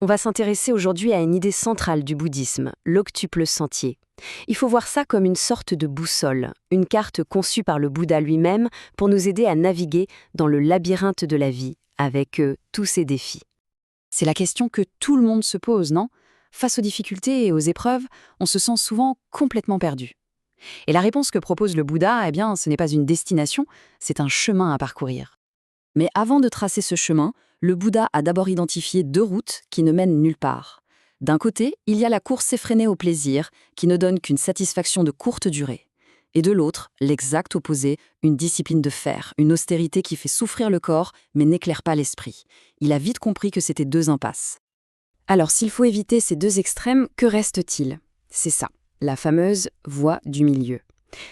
On va s'intéresser aujourd'hui à une idée centrale du bouddhisme, l'octuple sentier. Il faut voir ça comme une sorte de boussole, une carte conçue par le Bouddha lui-même pour nous aider à naviguer dans le labyrinthe de la vie, avec tous ses défis. C'est la question que tout le monde se pose, non? Face aux difficultés et aux épreuves, on se sent souvent complètement perdu. Et la réponse que propose le Bouddha, eh bien, ce n'est pas une destination, c'est un chemin à parcourir. Mais avant de tracer ce chemin, le Bouddha a d'abord identifié deux routes qui ne mènent nulle part. D'un côté, il y a la course effrénée au plaisir, qui ne donne qu'une satisfaction de courte durée. Et de l'autre, l'exact opposé, une discipline de fer, une austérité qui fait souffrir le corps, mais n'éclaire pas l'esprit. Il a vite compris que c'était deux impasses. Alors s'il faut éviter ces deux extrêmes, que reste-t-il? C'est ça, la fameuse voie du milieu.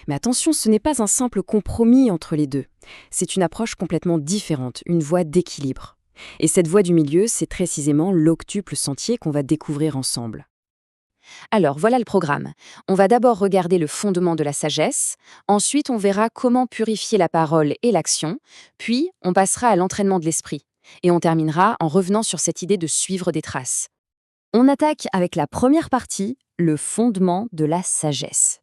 Mais attention, ce n'est pas un simple compromis entre les deux. C'est une approche complètement différente, une voie d'équilibre. Et cette voie du milieu, c'est précisément l'octuple sentier qu'on va découvrir ensemble. Alors, voilà le programme. On va d'abord regarder le fondement de la sagesse, ensuite on verra comment purifier la parole et l'action, puis on passera à l'entraînement de l'esprit, et on terminera en revenant sur cette idée de suivre des traces. On attaque avec la première partie, le fondement de la sagesse.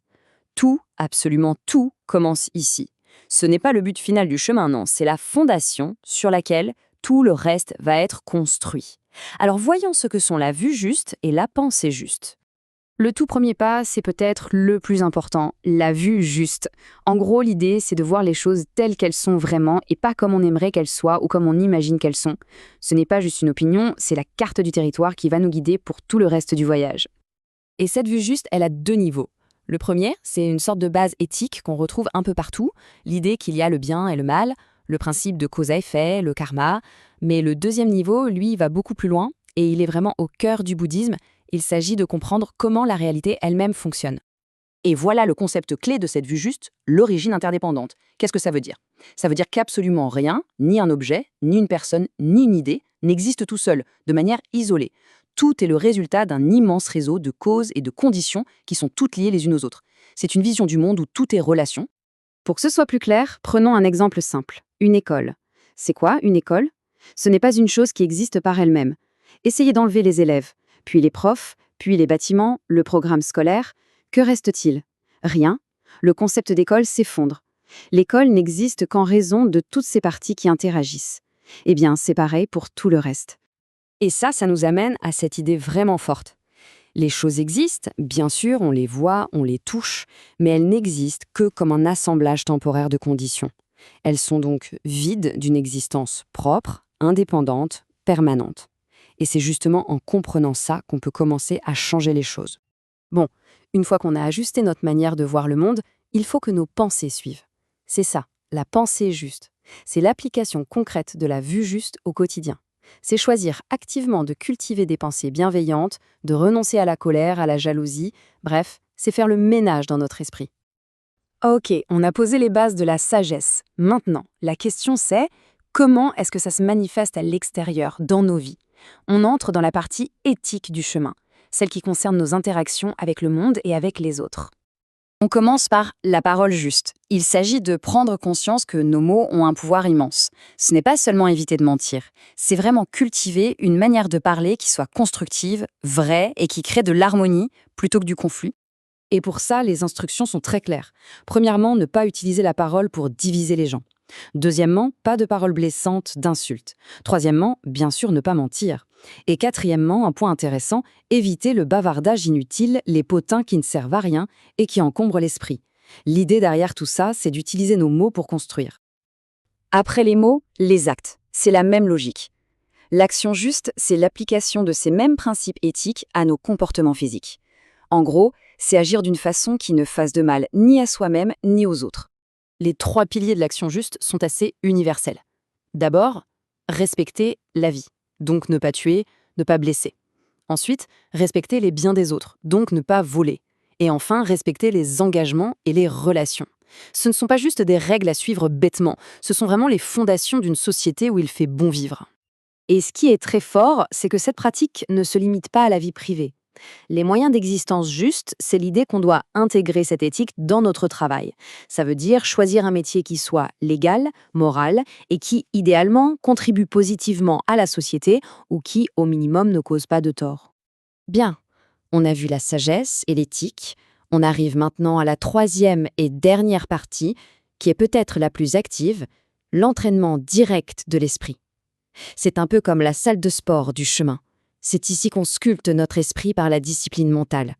Tout, absolument tout, commence ici. Ce n'est pas le but final du chemin, non, c'est la fondation sur laquelle tout le reste va être construit. Alors voyons ce que sont la vue juste et la pensée juste. Le tout premier pas, c'est peut-être le plus important, la vue juste. En gros, l'idée, c'est de voir les choses telles qu'elles sont vraiment et pas comme on aimerait qu'elles soient ou comme on imagine qu'elles sont. Ce n'est pas juste une opinion, c'est la carte du territoire qui va nous guider pour tout le reste du voyage. Et cette vue juste, elle a deux niveaux. Le premier, c'est une sorte de base éthique qu'on retrouve un peu partout, l'idée qu'il y a le bien et le mal, le principe de cause à effet, le karma. Mais le deuxième niveau, lui, va beaucoup plus loin et il est vraiment au cœur du bouddhisme. Il s'agit de comprendre comment la réalité elle-même fonctionne. Et voilà le concept clé de cette vue juste, l'origine interdépendante. Qu'est-ce que ça veut dire? Ça veut dire qu'absolument rien, ni un objet, ni une personne, ni une idée, n'existe tout seul, de manière isolée. Tout est le résultat d'un immense réseau de causes et de conditions qui sont toutes liées les unes aux autres. C'est une vision du monde où tout est relation. Pour que ce soit plus clair, prenons un exemple simple. Une école. C'est quoi une école? Ce n'est pas une chose qui existe par elle-même. Essayez d'enlever les élèves, puis les profs, puis les bâtiments, le programme scolaire. Que reste-t-il? Rien. Le concept d'école s'effondre. L'école n'existe qu'en raison de toutes ces parties qui interagissent. Eh bien, c'est pareil pour tout le reste. Et ça nous amène à cette idée vraiment forte. Les choses existent, bien sûr, on les voit, on les touche, mais elles n'existent que comme un assemblage temporaire de conditions. Elles sont donc vides d'une existence propre, indépendante, permanente. Et c'est justement en comprenant ça qu'on peut commencer à changer les choses. Bon, une fois qu'on a ajusté notre manière de voir le monde, il faut que nos pensées suivent. C'est ça, la pensée juste. C'est l'application concrète de la vue juste au quotidien. C'est choisir activement de cultiver des pensées bienveillantes, de renoncer à la colère, à la jalousie, bref, c'est faire le ménage dans notre esprit. Ok, on a posé les bases de la sagesse. Maintenant, la question c'est, comment est-ce que ça se manifeste à l'extérieur, dans nos vies? On entre dans la partie éthique du chemin, celle qui concerne nos interactions avec le monde et avec les autres. On commence par la parole juste. Il s'agit de prendre conscience que nos mots ont un pouvoir immense. Ce n'est pas seulement éviter de mentir, c'est vraiment cultiver une manière de parler qui soit constructive, vraie et qui crée de l'harmonie plutôt que du conflit. Et pour ça, les instructions sont très claires. Premièrement, ne pas utiliser la parole pour diviser les gens. Deuxièmement, pas de paroles blessantes, d'insultes. Troisièmement, bien sûr, ne pas mentir. Et quatrièmement, un point intéressant, éviter le bavardage inutile, les potins qui ne servent à rien et qui encombrent l'esprit. L'idée derrière tout ça, c'est d'utiliser nos mots pour construire. Après les mots, les actes. C'est la même logique. L'action juste, c'est l'application de ces mêmes principes éthiques à nos comportements physiques. En gros, c'est agir d'une façon qui ne fasse de mal ni à soi-même ni aux autres. Les trois piliers de l'action juste sont assez universels. D'abord, respecter la vie, donc ne pas tuer, ne pas blesser. Ensuite, respecter les biens des autres, donc ne pas voler. Et enfin, respecter les engagements et les relations. Ce ne sont pas juste des règles à suivre bêtement, ce sont vraiment les fondations d'une société où il fait bon vivre. Et ce qui est très fort, c'est que cette pratique ne se limite pas à la vie privée. Les moyens d'existence justes, c'est l'idée qu'on doit intégrer cette éthique dans notre travail. Ça veut dire choisir un métier qui soit légal, moral et qui, idéalement, contribue positivement à la société ou qui, au minimum, ne cause pas de tort. Bien, on a vu la sagesse et l'éthique. On arrive maintenant à la troisième et dernière partie, qui est peut-être la plus active, l'entraînement direct de l'esprit. C'est un peu comme la salle de sport du chemin. C'est ici qu'on sculpte notre esprit par la discipline mentale.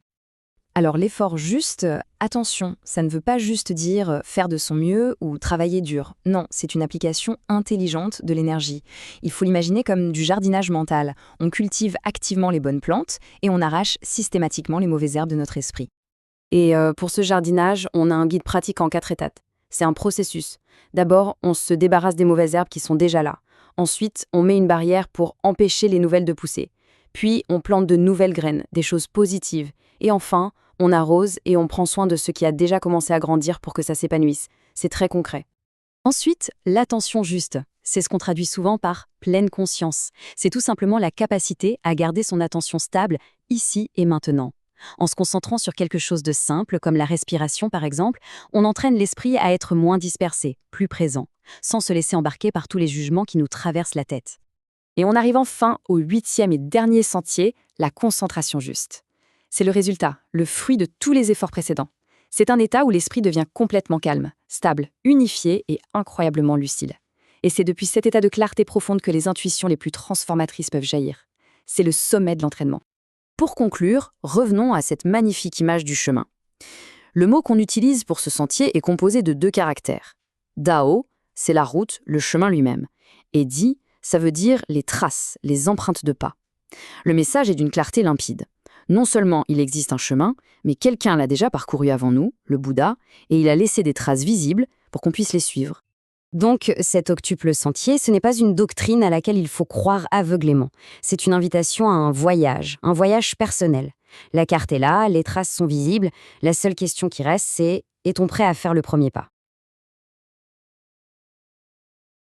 Alors l'effort juste, attention, ça ne veut pas juste dire faire de son mieux ou travailler dur. Non, c'est une application intelligente de l'énergie. Il faut l'imaginer comme du jardinage mental. On cultive activement les bonnes plantes et on arrache systématiquement les mauvaises herbes de notre esprit. Et pour ce jardinage, on a un guide pratique en 4 étapes. C'est un processus. D'abord, on se débarrasse des mauvaises herbes qui sont déjà là. Ensuite, on met une barrière pour empêcher les nouvelles de pousser. Puis, on plante de nouvelles graines, des choses positives. Et enfin, on arrose et on prend soin de ce qui a déjà commencé à grandir pour que ça s'épanouisse. C'est très concret. Ensuite, l'attention juste. C'est ce qu'on traduit souvent par pleine conscience. C'est tout simplement la capacité à garder son attention stable ici et maintenant. En se concentrant sur quelque chose de simple, comme la respiration par exemple, on entraîne l'esprit à être moins dispersé, plus présent, sans se laisser embarquer par tous les jugements qui nous traversent la tête. Et on arrive enfin au 8e et dernier sentier, la concentration juste. C'est le résultat, le fruit de tous les efforts précédents. C'est un état où l'esprit devient complètement calme, stable, unifié et incroyablement lucide. Et c'est depuis cet état de clarté profonde que les intuitions les plus transformatrices peuvent jaillir. C'est le sommet de l'entraînement. Pour conclure, revenons à cette magnifique image du chemin. Le mot qu'on utilise pour ce sentier est composé de 2 caractères. Dao, c'est la route, le chemin lui-même. Et Di, ça veut dire les traces, les empreintes de pas. Le message est d'une clarté limpide. Non seulement il existe un chemin, mais quelqu'un l'a déjà parcouru avant nous, le Bouddha, et il a laissé des traces visibles pour qu'on puisse les suivre. Donc, cet octuple sentier, ce n'est pas une doctrine à laquelle il faut croire aveuglément. C'est une invitation à un voyage personnel. La carte est là, les traces sont visibles. La seule question qui reste, c'est: est-on prêt à faire le premier pas ?